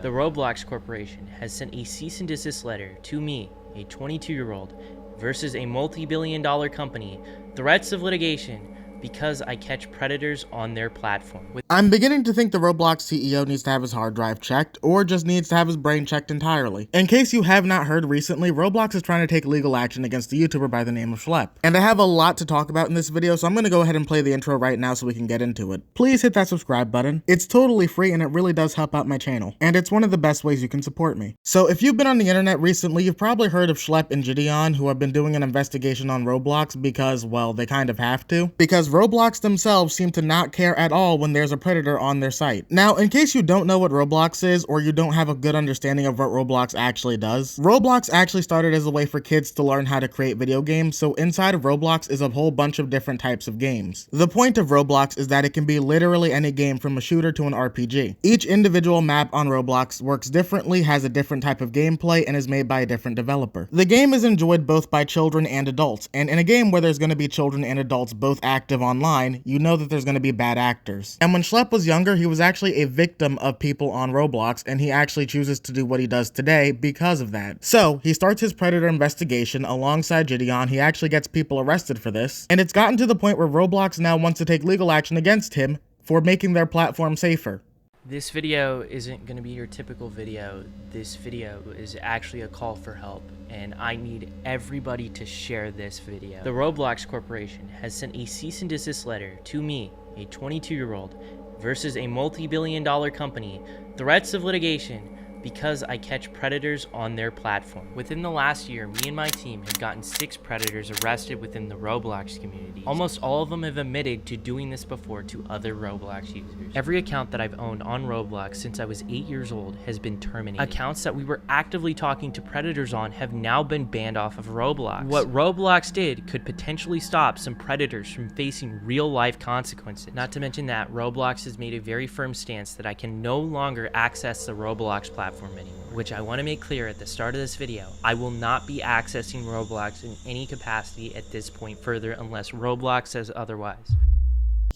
The Roblox Corporation has sent a cease and desist letter to me, a 22-year-old, versus a multi-billion-dollar company, threats of litigation, because I catch predators on their platform. I'm beginning to think the Roblox CEO needs to have his hard drive checked, or just needs to have his brain checked entirely. In case you have not heard recently, Roblox is trying to take legal action against the YouTuber by the name of Schlep. And I have a lot to talk about in this video, so I'm going to go ahead and play the intro right now so we can get into it. Please hit that subscribe button. It's totally free and it really does help out my channel. And it's one of the best ways you can support me. So if you've been on the internet recently, you've probably heard of Schlep and Gideon, who have been doing an investigation on Roblox because, well, they kind of have to. Because Roblox themselves seem to not care at all when there's a predator on their site. Now, in case you don't know what Roblox is, or you don't have a good understanding of what Roblox actually does, Roblox actually started as a way for kids to learn how to create video games, so inside of Roblox is a whole bunch of different types of games. The point of Roblox is that it can be literally any game from a shooter to an RPG. Each individual map on Roblox works differently, has a different type of gameplay, and is made by a different developer. The game is enjoyed both by children and adults, and in a game where there's going to be children and adults both active online, you know that there's going to be bad actors. And when Schlep was younger, he was actually a victim of people on Roblox, and he actually chooses to do what he does today because of that. So, he starts his predator investigation alongside Gideon. He actually gets people arrested for this, and it's gotten to the point where Roblox now wants to take legal action against him for making their platform safer. This video isn't going to be your typical video. This video is actually a call for help, and I need everybody to share this video. The Roblox Corporation has sent a cease and desist letter to me, a 22-year-old, versus a multi-billion-dollar company, threats of litigation, because I catch predators on their platform. Within the last year, me and my team have gotten 6 predators arrested within the Roblox community. Almost all of them have admitted to doing this before to other Roblox users. Every account that I've owned on Roblox since I was 8 years old has been terminated. Accounts that we were actively talking to predators on have now been banned off of Roblox. What Roblox did could potentially stop some predators from facing real-life consequences. Not to mention that Roblox has made a very firm stance that I can no longer access the Roblox platform anymore, which I want to make clear at the start of this video. I will not be accessing Roblox in any capacity at this point further unless Roblox says otherwise.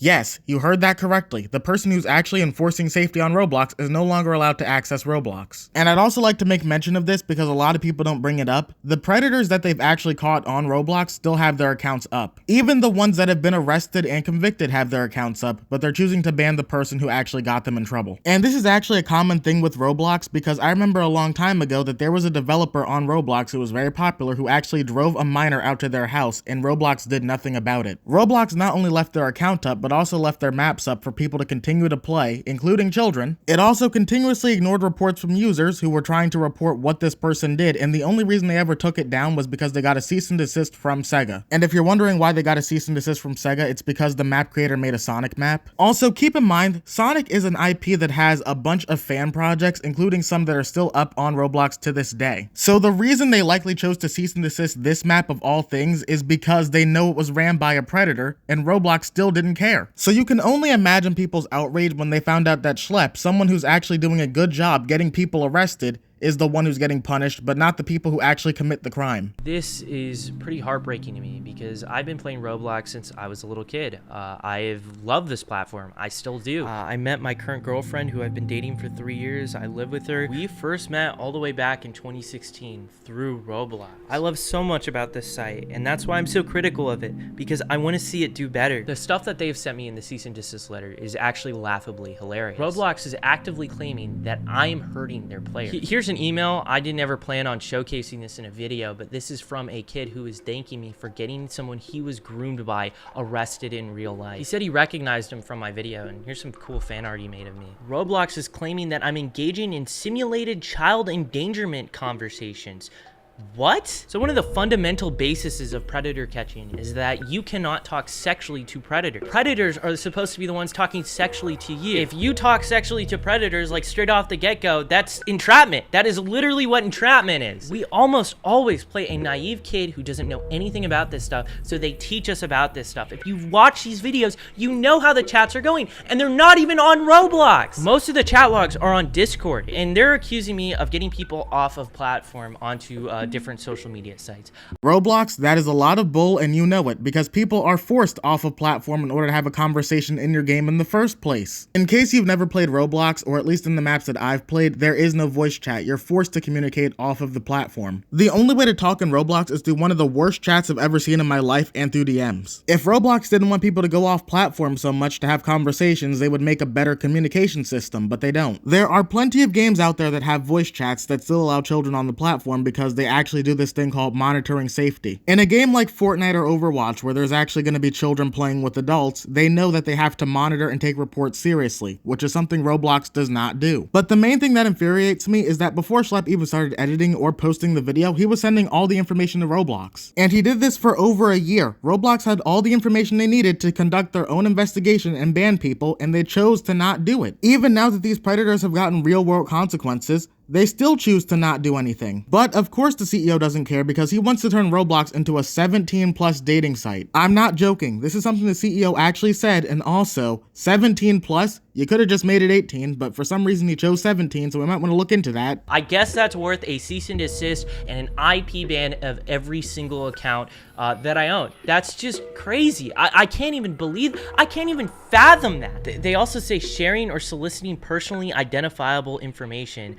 Yes, you heard that correctly. The person who's actually enforcing safety on Roblox is no longer allowed to access Roblox. And I'd also like to make mention of this because a lot of people don't bring it up. The predators that they've actually caught on Roblox still have their accounts up. Even the ones that have been arrested and convicted have their accounts up, but they're choosing to ban the person who actually got them in trouble. And this is actually a common thing with Roblox because I remember a long time ago that there was a developer on Roblox who was very popular who actually drove a minor out to their house and Roblox did nothing about it. Roblox not only left their account up, but also left their maps up for people to continue to play, including children. It also continuously ignored reports from users who were trying to report what this person did, and the only reason they ever took it down was because they got a cease and desist from Sega. And if you're wondering why they got a cease and desist from Sega, it's because the map creator made a Sonic map. Also, keep in mind, Sonic is an IP that has a bunch of fan projects, including some that are still up on Roblox to this day. So the reason they likely chose to cease and desist this map of all things is because they know it was ran by a predator, and Roblox still didn't care. So you can only imagine people's outrage when they found out that Schlep, someone who's actually doing a good job getting people arrested, is the one who's getting punished, but not the people who actually commit the crime. This is pretty heartbreaking to me because I've been playing Roblox since I was a little kid. I've loved this platform. I still do. I met my current girlfriend who I've been dating for 3 years. I live with her. We first met all the way back in 2016 through Roblox. I love so much about this site, and that's why I'm so critical of it, because I want to see it do better. The stuff that they've sent me in the cease and desist letter is actually laughably hilarious. Roblox is actively claiming that I'm hurting their players. Here's an email. I didn't ever plan on showcasing this in a video, but this is from a kid who is thanking me for getting someone he was groomed by arrested in real life. He said he recognized him from my video, and here's some cool fan art he made of me. Roblox is claiming that I'm engaging in simulated child endangerment conversations. What? So one of the fundamental bases of predator catching is that you cannot talk sexually to predators. Predators are supposed to be the ones talking sexually to you. If you talk sexually to predators like straight off the get-go, that's entrapment. That is literally what entrapment is. We almost always play a naive kid who doesn't know anything about this stuff, so they teach us about this stuff. If you've watched these videos, you know how the chats are going, and they're not even on Roblox. Most of the chat logs are on Discord, and they're accusing me of getting people off of platform onto different social media sites. Roblox, that is a lot of bull, and you know it, because people are forced off of platform in order to have a conversation in your game in the first place. In case you've never played Roblox, or at least in the maps that I've played, there is no voice chat. You're forced to communicate off of the platform. The only way to talk in Roblox is through one of the worst chats I've ever seen in my life, and through DMs. If Roblox didn't want people to go off platform so much to have conversations, they would make a better communication system, but they don't. There are plenty of games out there that have voice chats that still allow children on the platform because they actually do this thing called monitoring safety. In a game like Fortnite or Overwatch, where there's actually going to be children playing with adults, they know that they have to monitor and take reports seriously, which is something Roblox does not do. But the main thing that infuriates me is that before Schlep even started editing or posting the video, he was sending all the information to Roblox. And he did this for over a year. Roblox had all the information they needed to conduct their own investigation and ban people, and they chose to not do it. Even now that these predators have gotten real-world consequences, they still choose to not do anything. But of course the CEO doesn't care because he wants to turn Roblox into a 17+ dating site. I'm not joking. This is something the CEO actually said, and also 17+, you could have just made it 18, but for some reason he chose 17, so we might want to look into that. I guess that's worth a cease and desist and an IP ban of every single account that I own. That's just crazy. I can't even fathom that. They also say sharing or soliciting personally identifiable information.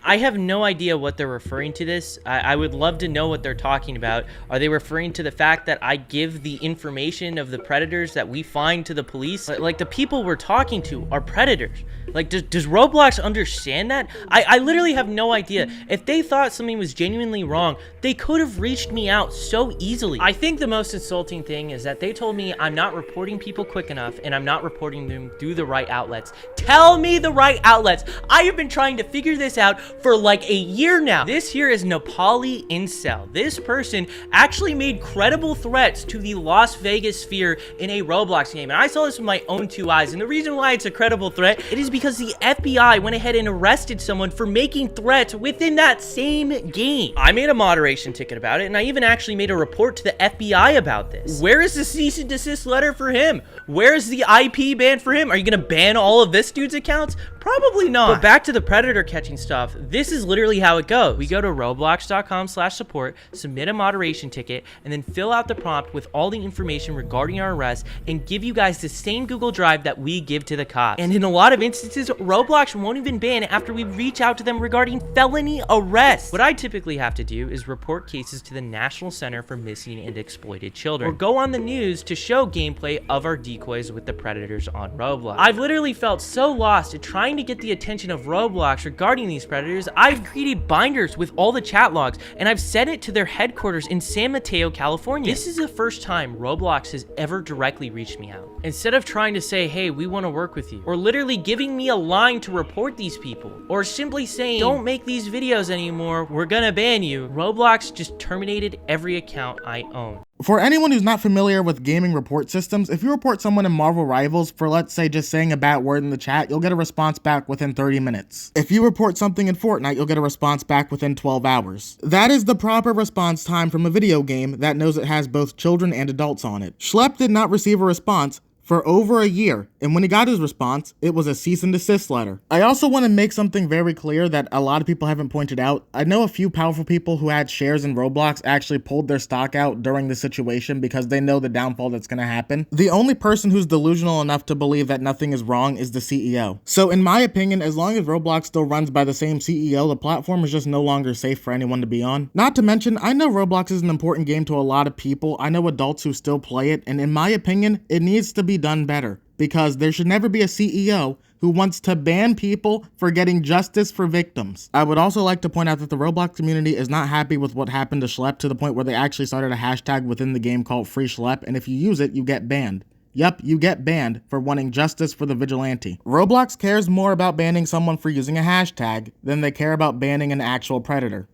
I have no idea what they're referring to this. I would love to know what they're talking about. Are they referring to the fact that I give the information of the predators that we find to the police? Like the people we're talking to are predators. Like, does Roblox understand that? I literally have no idea. If they thought something was genuinely wrong, they could have reached me out so easily. I think the most insulting thing is that they told me I'm not reporting people quick enough and I'm not reporting them through the right outlets. Tell me the right outlets. I have been trying to figure this out for like a year now. This here is Nepali Incel. This person actually made credible threats to the Las Vegas sphere in a Roblox game. And I saw this with my own 2 eyes. And the reason why it's a credible threat, it is because the FBI went ahead and arrested someone for making threats within that same game. I made a moderation ticket about it, and I even actually made a report to the FBI about this. Where is the cease and desist letter for him? Where is the IP ban for him? Are you gonna ban all of this dude's accounts? Probably not. But back to the predator catching stuff, this is literally how it goes. We go to roblox.com/support, submit a moderation ticket, and then fill out the prompt with all the information regarding our arrest and give you guys the same Google Drive that we give to the cops. And in a lot of instances, Roblox won't even ban after we reach out to them regarding felony arrests. What I typically have to do is report cases to the National Center for Missing and Exploited Children, or go on the news to show gameplay of our decoys with the predators on Roblox. I've literally felt so lost at trying to get the attention of Roblox regarding these predators. I've created binders with all the chat logs, and I've sent it to their headquarters in San Mateo, California. This is the first time Roblox has ever directly reached me out. Instead of trying to say, hey, we want to work with you, or literally giving me a line to report these people, or simply saying, don't make these videos anymore, we're gonna ban you, Roblox just terminated every account I own. For anyone who's not familiar with gaming report systems, if you report someone in Marvel Rivals for, let's say, just saying a bad word in the chat, you'll get a response back within 30 minutes. If you report something in Fortnite, you'll get a response back within 12 hours. That is the proper response time from a video game that knows it has both children and adults on it. Schlep did not receive a response for over a year, and when he got his response, it was a cease and desist letter. I also want to make something very clear that a lot of people haven't pointed out. I know a few powerful people who had shares in Roblox actually pulled their stock out during the situation because they know the downfall that's going to happen. The only person who's delusional enough to believe that nothing is wrong is the CEO. So in my opinion, as long as Roblox still runs by the same CEO, the platform is just no longer safe for anyone to be on. Not to mention, I know Roblox is an important game to a lot of people. I know adults who still play it, and in my opinion, it needs to be done better, because there should never be a CEO who wants to ban people for getting justice for victims. I would also like to point out that the Roblox community is not happy with what happened to Schlep, to the point where they actually started a hashtag within the game called Free Schlep, and if you use it, you get banned. Yep, you get banned for wanting justice for the vigilante. Roblox cares more about banning someone for using a hashtag than they care about banning an actual predator.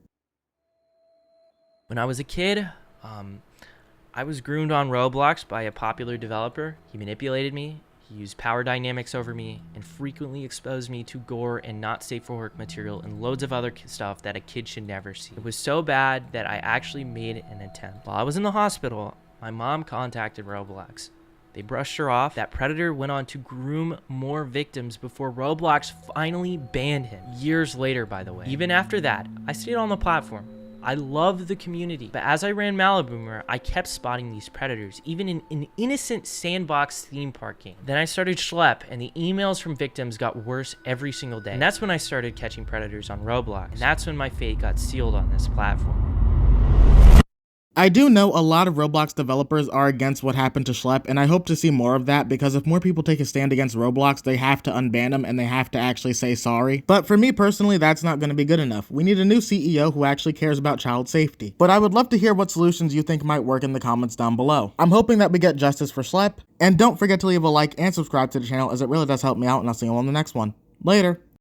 When I was a kid, I was groomed on Roblox by a popular developer. He manipulated me, he used power dynamics over me, and frequently exposed me to gore and not safe for work material and loads of other stuff that a kid should never see. It was so bad that I actually made an attempt. While I was in the hospital, my mom contacted Roblox. They brushed her off. That predator went on to groom more victims before Roblox finally banned him. Years later, by the way. Even after that, I stayed on the platform. I love the community. But as I ran Maliboomer, I kept spotting these predators, even in an innocent sandbox theme park game. Then I started Schlep, and the emails from victims got worse every single day. And that's when I started catching predators on Roblox. And that's when my fate got sealed on this platform. I do know a lot of Roblox developers are against what happened to Schlep, and I hope to see more of that, because if more people take a stand against Roblox, they have to unban him and they have to actually say sorry. But for me personally, that's not going to be good enough. We need a new CEO who actually cares about child safety. But I would love to hear what solutions you think might work in the comments down below. I'm hoping that we get justice for Schlep, and don't forget to leave a like and subscribe to the channel, as it really does help me out, and I'll see you on the next one. Later.